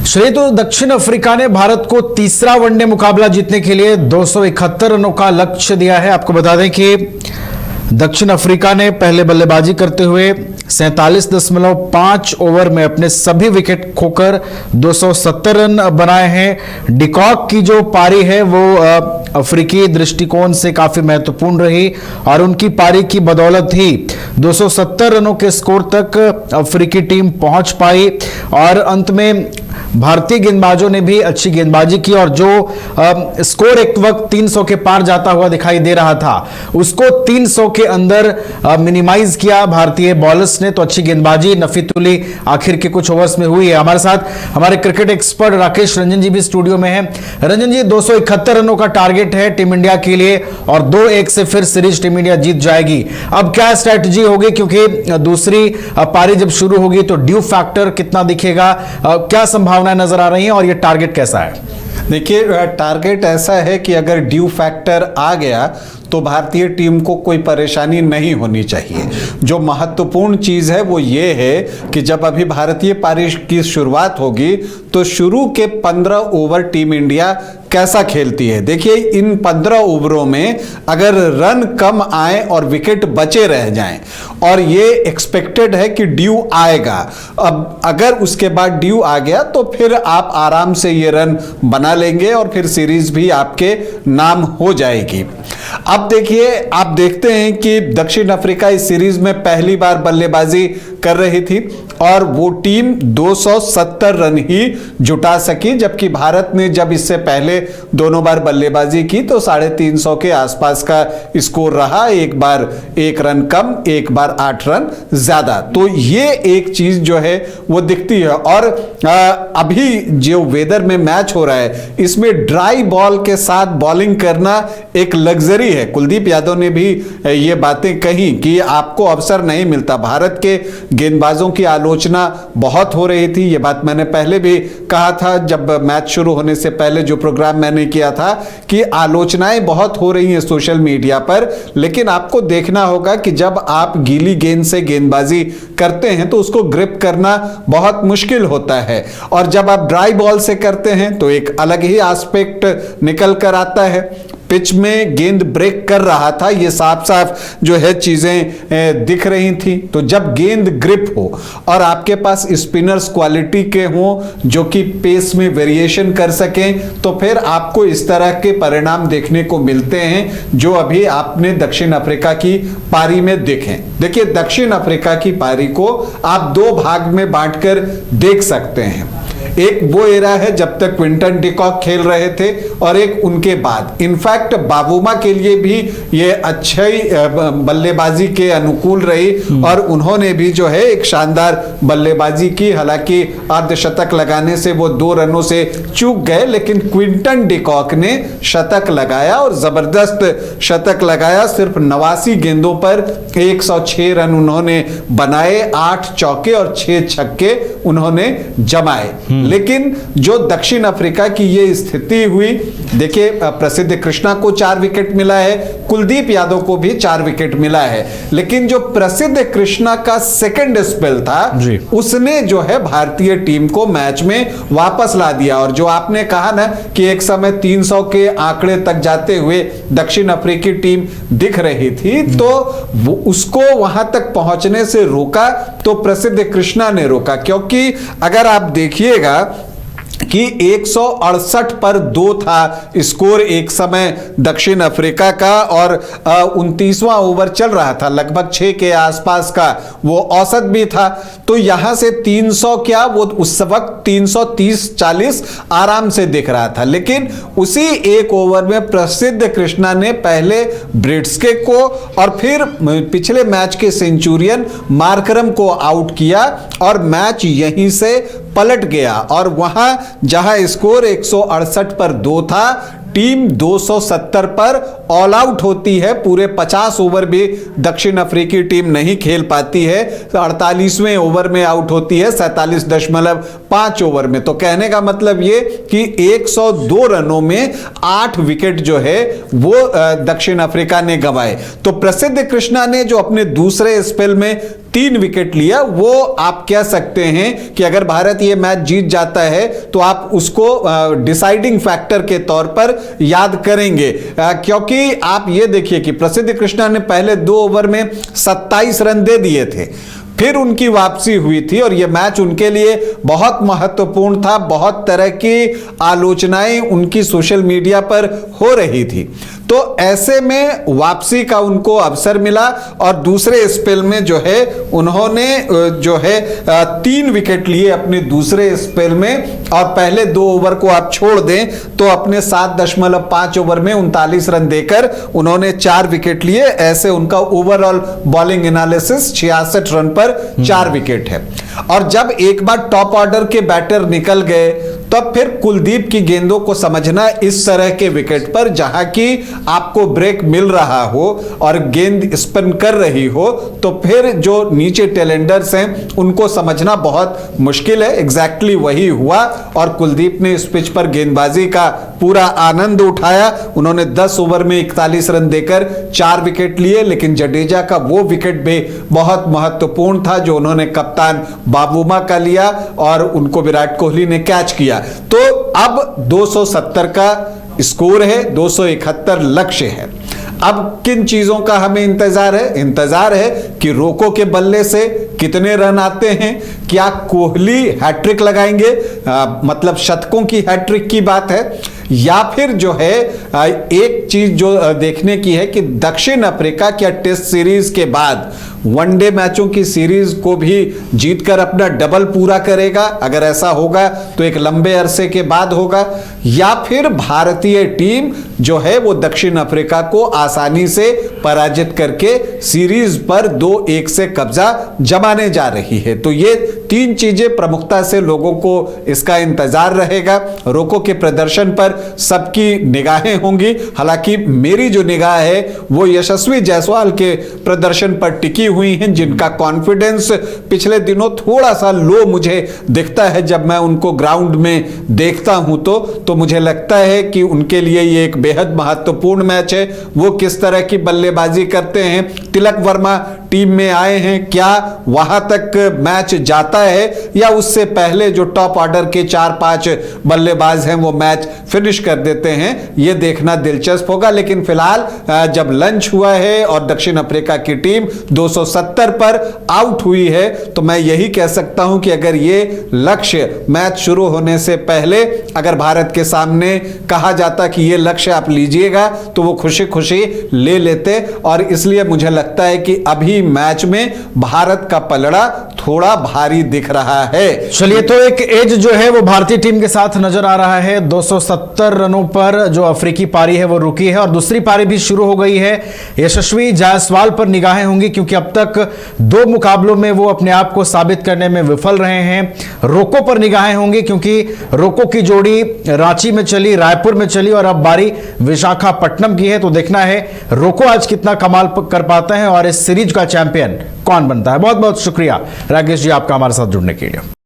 श्री तो दक्षिण अफ्रीका ने भारत को तीसरा वनडे मुकाबला जीतने के लिए 271 रनों का लक्ष्य दिया है। आपको बता दें कि दक्षिण अफ्रीका ने पहले बल्लेबाजी करते हुए 47.5 ओवर में अपने सभी विकेट खोकर 270 रन बनाए हैं। डिकॉक की जो पारी है वो अफ्रीकी दृष्टिकोण से काफी महत्वपूर्ण रही और उनकी पारी की बदौलत ही 270 रनों के स्कोर तक अफ्रीकी टीम पहुंच पाई और अंत में भारतीय गेंदबाजों ने भी अच्छी गेंदबाजी की और जो स्कोर एक वक्त 300 के पार जाता हुआ दिखाई दे रहा था उसको 300 के अंदर मिनिमाइज किया भारतीय बॉलर्स ने। तो अच्छी गेंदबाजी नफीतुली आखिर के कुछ ओवर्स में हुई है। हमारे साथ हमारे क्रिकेट एक्सपर्ट राकेश रंजन जी भी स्टूडियो में हैं। रंजन जी, 271 रनों का टारगेट है टीम इंडिया के लिए और 2-1 से फिर सीरीज टीम इंडिया जीत जाएगी। अब क्या स्ट्रैटेजी होगी, क्योंकि दूसरी पारी जब शुरू होगी तो ड्यू फैक्टर कितना दिखेगा, क्या संभावनाएं नजर आ रही हैं और ये टारगेट कैसा है? देखिए, टारगेट ऐसा है कि अगर ड्यू फैक्टर आ गया तो भारतीय टीम को कोई परेशानी नहीं होनी चाहिए। जो महत्वपूर्ण चीज़ है वो ये है कि जब अभी भारतीय पारी की शुरुआत होगी तो शुरू के 15 ओवर टीम इंडिया कैसा खेलती है। देखिए, इन 15 ओवरों में अगर रन कम आए और विकेट बचे रह जाएं और ये एक्सपेक्टेड है कि ड्यू आएगा, अब अगर उसके बाद ड्यू आ गया तो फिर आप आराम से ये रन बना लेंगे और फिर सीरीज भी आपके नाम हो जाएगी। अब देखिए, आप देखते हैं कि दक्षिण अफ्रीका इस सीरीज में पहली बार बल्लेबाजी कर रही थी और वो टीम 270 रन ही जुटा सकी, जबकि भारत ने जब इससे पहले दोनों बार बल्लेबाजी की तो 350 के आसपास का स्कोर रहा, एक बार 1 रन कम, एक बार 8 रन ज्यादा। तो ये एक चीज जो है वो दिखती है। और अभी जो वेदर में मैच हो रहा है इसमें ड्राई बॉल के साथ बॉलिंग करना एक लग्जरी है। कुलदीप यादव ने भी ये बातें कही कि आपको अवसर नहीं मिलता। भारत के गेंदबाजों की आलोचना बहुत हो रही थी, ये बात मैंने पहले भी कहा था जब मैच शुरू होने से पहले जो प्रोग्राम मैंने किया था कि आलोचनाएं बहुत हो रही हैं सोशल मीडिया पर, लेकिन आपको देखना होगा कि जब आप गीली गेंद से गेंदबाजी करते हैं तो उसको ग्रिप करना बहुत मुश्किल होता है और जब आप ड्राई बॉल से करते हैं तो एक अलग ही एस्पेक्ट निकल कर आता है। पिच में गेंद ब्रेक कर रहा था, ये साफ साफ जो है चीजें दिख रही थी। तो जब गेंद ग्रिप हो और आपके पास स्पिनर्स क्वालिटी के हों जो कि पेस में वेरिएशन कर सकें तो फिर आपको इस तरह के परिणाम देखने को मिलते हैं जो अभी आपने दक्षिण अफ्रीका की पारी में देखे। देखिए, दक्षिण अफ्रीका की पारी को आप 2 भाग में बांटकर देख सकते हैं। एक वो एरा है जब तक क्विंटन डिकॉक खेल रहे थे और एक उनके बाद। इनफैक्ट बावुमा के लिए भी ये अच्छी बल्लेबाजी के अनुकूल रही और उन्होंने भी जो है एक शानदार बल्लेबाजी की। हालांकि अर्धशतक लगाने से वो 2 रनों से चूक गए, लेकिन क्विंटन डिकॉक ने शतक लगाया और जबरदस्त शतक लगाया। सिर्फ 89 गेंदों पर 106 रन उन्होंने बनाए, 8 चौके और 6 छक्के उन्होंने जमाए। लेकिन जो दक्षिण अफ्रीका की ये स्थिति हुई, देखिए प्रसिद्ध कृष्णा को 4 विकेट मिला है, कुलदीप यादव को भी 4 विकेट मिला है, लेकिन जो प्रसिद्ध कृष्णा का सेकंड स्पेल था उसने जो है भारतीय टीम को मैच में वापस ला दिया। और जो आपने कहा ना कि एक समय 300 के आंकड़े तक जाते हुए दक्षिण अफ्रीकी टीम दिख रही थी, तो उसको वहां तक पहुंचने से रोका तो प्रसिद्ध कृष्णा ने रोका। क्योंकि अगर आप देखिएगा कि 168 पर 2 था स्कोर एक समय दक्षिण अफ्रीका का और 29वां ओवर चल रहा था, लगभग 6 के आसपास का वो औसत भी था। तो यहां से 300 क्या, वो उस वक्त 330-40 आराम से दिख रहा था। लेकिन उसी एक ओवर में प्रसिद्ध कृष्णा ने पहले ब्रिट्सके को और फिर पिछले मैच के सेंचुरियन मार्करम को आउट किया और मैच यहीं से पलट गया। और वहां जहां स्कोर 168 पर 2 था, टीम 270 पर ऑल आउट होती है, पूरे 50 ओवर भी दक्षिण अफ्रीकी टीम नहीं खेल पाती है, 48वें ओवर में आउट होती है 47.5 ओवर में। तो कहने का मतलब ये कि 102 रनों में 8 विकेट जो है वो दक्षिण अफ्रीका ने गंवाए। तो प्रसिद्ध कृष्णा ने जो अपने दूसरे स्पेल में 3 विकेट लिया, वो आप कह सकते हैं कि अगर भारत ये मैच जीत जाता है तो आप उसको डिसाइडिंग फैक्टर के तौर पर याद करेंगे, क्योंकि आप ये देखिए कि प्रसिद्ध कृष्णा ने पहले 2 ओवर में 27 रन दे दिए थे, फिर उनकी वापसी हुई थी और यह मैच उनके लिए बहुत महत्वपूर्ण था। बहुत तरह की आलोचनाएं उनकी सोशल मीडिया पर हो रही थी, तो ऐसे में वापसी का उनको अवसर मिला और दूसरे स्पेल में जो है उन्होंने जो है 3 विकेट लिए अपने दूसरे स्पेल में, और पहले 2 ओवर को आप छोड़ दें तो अपने 7.5 ओवर में 39 रन देकर उन्होंने 4 विकेट लिए। ऐसे उनका ओवरऑल बॉलिंग एनालिसिस 66 रन पर 4 विकेट है। और जब एक बार टॉप ऑर्डर के बैटर निकल गए तब फिर कुलदीप की गेंदों को समझना इस तरह के विकेट पर जहां की आपको ब्रेक मिल रहा हो और गेंद स्पिन कर रही हो, तो फिर जो नीचे टेलेंडर्स हैं उनको समझना बहुत मुश्किल है। एग्जैक्टली वही हुआ और कुलदीप ने इस पिच पर गेंदबाजी का पूरा आनंद उठाया। उन्होंने 10 ओवर में 41 रन देकर 4 विकेट लिए, लेकिन जडेजा का वो विकेट भी बहुत महत्वपूर्ण था जो उन्होंने कप्तान बाबूमा का लिया और उनको विराट कोहली ने कैच किया। तो अब 270 का स्कोर है, 271 लक्ष्य है। अब किन चीजों का हमें इंतजार है? इंतजार है कि रोको के बल्ले से कितने रन आते हैं, क्या कोहली हैट्रिक लगाएंगे, मतलब शतकों की हैट्रिक की बात है, या फिर जो है एक चीज जो देखने की है कि दक्षिण अफ्रीका क्या टेस्ट सीरीज के बाद वनडे मैचों की सीरीज को भी जीतकर अपना डबल पूरा करेगा। अगर ऐसा होगा तो एक लंबे अरसे के बाद होगा, या फिर भारतीय टीम जो है वो दक्षिण अफ्रीका को आसानी से पराजित करके सीरीज पर 2-1 से कब्जा जमाने जा रही है। तो ये 3 चीजें प्रमुखता से लोगों को इसका इंतजार रहेगा। रोको के प्रदर्शन पर सबकी निगाहें होंगी, हालांकि मेरी जो निगाह है वो यशस्वी जायसवाल के प्रदर्शन पर टिकी हुई हैं, जिनका कॉन्फिडेंस पिछले दिनों थोड़ा सा लो मुझे दिखता है। जब मैं उनको ग्राउंड में देखता हूं तो मुझे लगता है कि उनके लिए ये एक बेहद महत्वपूर्ण मैच है। वो किस तरह की बल्लेबाजी करते हैं, तिलक वर्मा टीम में आए हैं, क्या वहां तक मैच जाता है या उससे पहले जो टॉप ऑर्डर के 4-5 बल्लेबाज हैं वो मैच फिनिश कर देते हैं, ये देखना दिलचस्प होगा। लेकिन फिलहाल जब लंच हुआ है और दक्षिण अफ्रीका की टीम 270 पर आउट हुई है, तो मैं यही कह सकता हूं कि अगर ये लक्ष्य मैच शुरू होने से पहले अगर भारत के सामने कहा जाता कि ये लक्ष्य आप लीजिएगा तो वो खुशी खुशी ले लेते। और इसलिए मुझे लगता है कि अभी मैच में भारत का पलड़ा थोड़ा भारी दिख रहा है। चलिए, तो एक एज जो है वो भारतीय टीम के साथ नजर आ रहा है। 270 रनों पर जो अफ्रीकी पारी है वो रुकी है और दूसरी पारी भी शुरू हो गई है। यशस्वी जायसवाल पर निगाहें होंगी क्योंकि अब तक 2 मुकाबलों में वो अपने आप को साबित करने में विफल रहे हैं। रोको पर निगाहें होंगी क्योंकि रोको की जोड़ी रांची में चली, रायपुर में चली और अब बारी विशाखापट्टनम की है। तो देखना है रोको आज कितना कमाल कर पाते हैं और इस सीरीज का चैंपियन कौन बनता है। बहुत बहुत शुक्रिया राकेश जी आपका हमारे साथ जुड़ने के लिए।